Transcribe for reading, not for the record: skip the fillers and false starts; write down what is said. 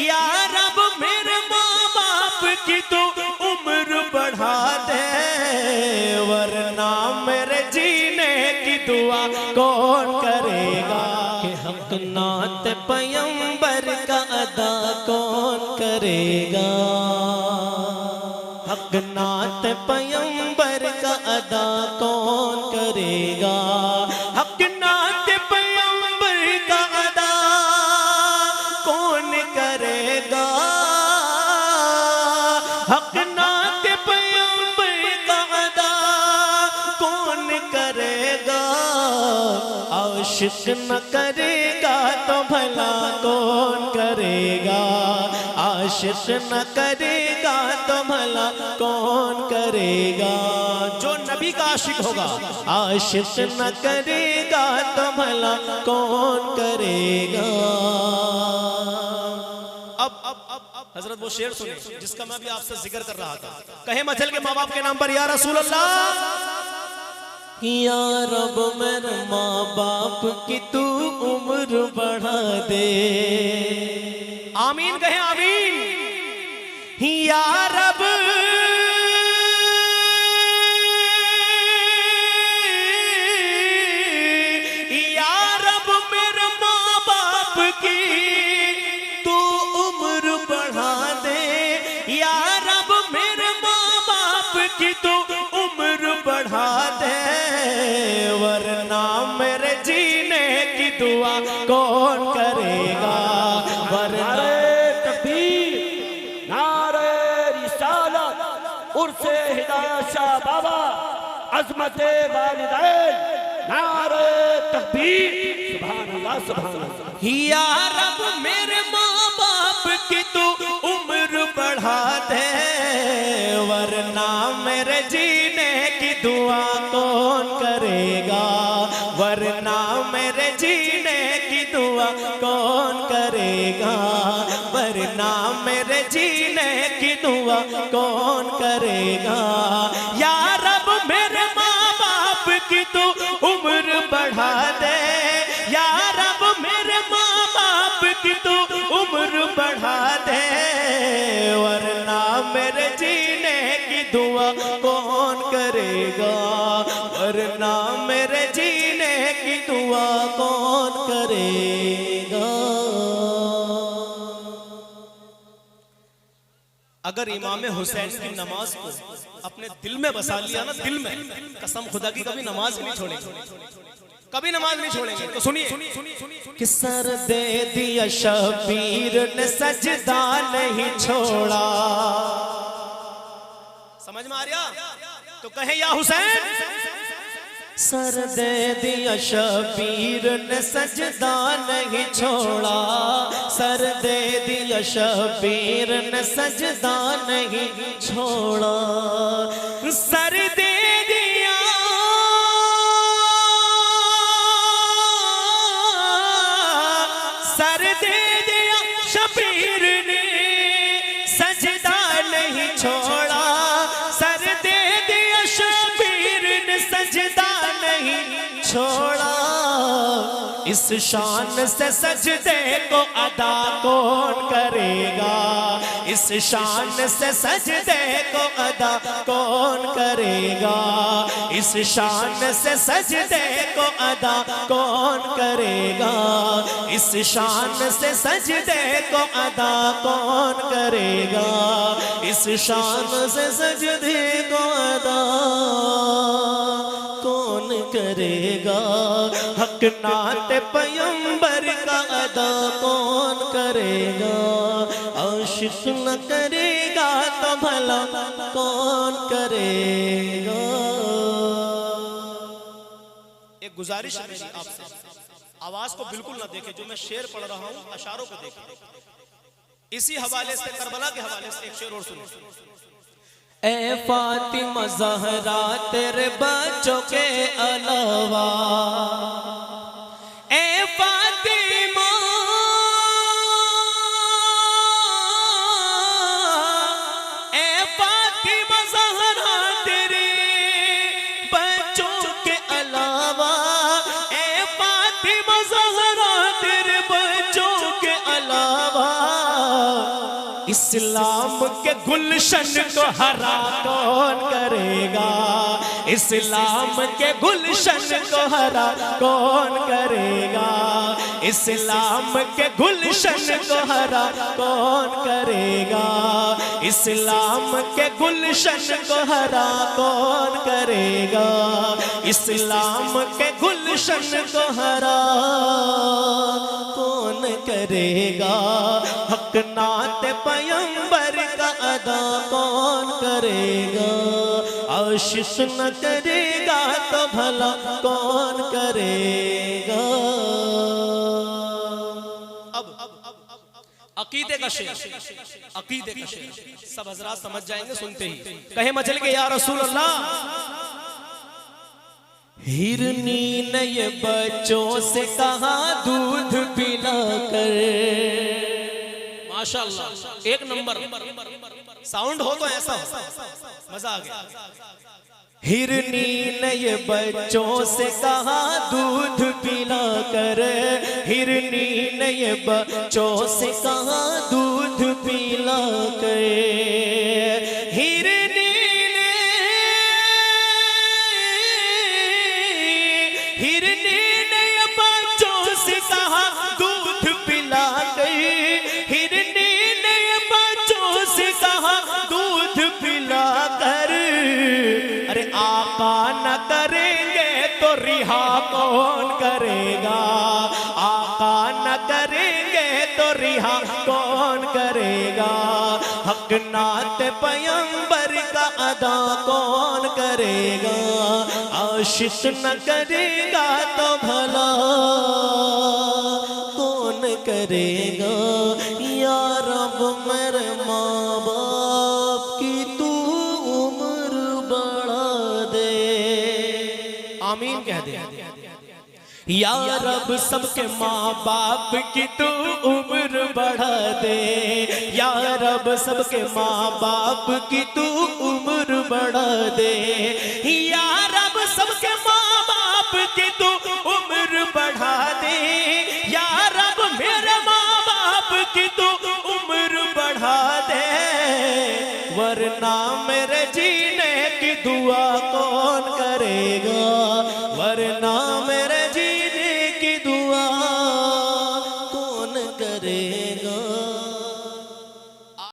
या रब मेरे माँ बाप की तो उम्र बढ़ा दे, वरना मेरे जीने की दुआ कौन करेगा। कि हक नात पैगंबर का अदा कौन करेगा, हक नात पैगंबर का अदा कौन करेगा, हक नात पैगंबर का अदा कौन करेगा, हक नात पैगंबर का अदा कौन करेगा। आशिक न करेगा तो भला कौन करेगा, आशिक न करेगा तो भला कौन करेगा। जो नबी का आशिक होगा, आशिक न करेगा तो भला कौन करेगा। अब हजरत वो शेर सुने जिसका मैं भी आपसे जिक्र कर रहा था। कहे मचल के माँ बाप के नाम पर या रसूल अल्लाह, या रब मेरे माँ बाप की तू उम्र बढ़ा दे। आमीन कहे आमीन। या रब मेरे माँ बाप की तू उम्र बढ़ा दे, या रब मेरे माँ बाप की तू उम्र बढ़ा दे, वरना मेरे जीने की दुआ कौन करेगा। वरना तकबीर, नारे रिसालत, उर्से हिदायत शाह बाबा, अज़मते वालिदैन, नारे तकबीर, सुभान अल्लाह सुभान अल्लाह। या रब मेरे माँ बाप की तू उम्र बढ़ा दे, वरना मेरे जीने की दुआ कौन करेगा, वरना मेरे जीने की दुआ कौन करेगा, वरना मेरे जीने की दुआ कौन करेगा। या रब मेरे माँ बाप की तू उम्र बढ़ा दे, या रब मेरे माँ बाप की तू उम्र बढ़ा दे, वरना मेरे जीने की दुआ कौन करेगा, वरना मेरे जीने की दुआ कौन करेगा। अगर इमाम हुसैन की नमाज को अपने दिल में बसा लिया ना, दिल में, कसम खुदा की कभी नमाज नहीं छोड़ेंगे, कभी नमाज नहीं छोड़ेंगे। तो सुनिए कि सर दे दिया शबीर ने सजदा नहीं छोड़ा। समझ में आ रहा? तो कहे या हुसैन। सर दे दिया शबीर ने सजदा नहीं छोड़ा, सर दे दिया शबीर ने सजदा नहीं छोड़ा, सर दे दिया, सर दे दिया शबीर ने सजदा नहीं छोड़ा, सर दे दिया शबीर ने सजदा नहीं छोड़ा। इस शान से सजदे को अदा कौन करेगा, इस शान से सजदे को अदा कौन करेगा, इस शान से सजदे को अदा कौन करेगा, इस शान से सजदे को अदा कौन करेगा, इस शान से सजदे को अदा कौन करेगा। हक नात पैगंबर का अदा कौन करेगा, आशिक न करेगा तो भला कौन करेगा। एक गुजारिश है मेरी आपसे, आवाज को बिल्कुल ना देखे, जो मैं शेर पढ़ रहा हूं अशारों को देखे। इसी हवाले से, करबला के हवाले से एक शेर और सुनो। ए फातिमा ज़हरा तेरे बच्चों के अलावा, ए फातिमा, ए फातिमा ज़हरा तेरे बच्चों के अलावा, ए फातिमा ज़हरा तेरे बच्चों के अलावा, इस्लाम के गुलशन को हरा कौन करेगा, इस्लाम के गुलशन को हरा कौन करेगा, इस्लाम के गुलशन को हरा कौन करेगा, इस्लाम के गुलशन को हरा कौन करेगा, इस्लाम के गुलशन को हरा कौन करेगा, हक नात पैगंबर का अदा कौन करेगा, आशिश न करेगा तो भला कौन करेगा। अब अकीदे का शेर, अकीदे का शेर सब हजरात समझ जाएंगे सुनते ही। कहे मचल के या रसूल अल्लाह, हिरनी ने ये बच्चों से कहा दूध पिला कर, माशाअल्लाह एक नंबर साउंड हो तो ऐसा हो, मजा आ गया। हिरनी ने ये बच्चों से कहा दूध पिला कर, हिरनी ने ये बच्चों से कहा दूध पिला कर, हिरनी ने ये बच्चों से कहा दूध पिला कर, हिरनी ने ये बच्चों से कहा दूध पिला कर, अरे आका न करेंगे तो रिहा कौन करेगा, आका न करेंगे तो रिहा कौन करेगा, हक नात पैगंबर का अदा कौन करेगा, आशिश न करेगा तो भला कौन करेगा। या रब मेरे माँ बाप की तू उम्र बढ़ा दे, आमीन कह दे। या रब सबके माँ बाप की तू उम्र बढ़ा दे, या रब सबके माँ बाप की तू उम्र बढ़ा दे, या रब सबके माँ बाप की तू उम्र बढ़ा दे, या रब मेरे माँ बाप की तू उम्र बढ़ा दे, वरना मेरे जीने की दुआ कौन करेगा, वरना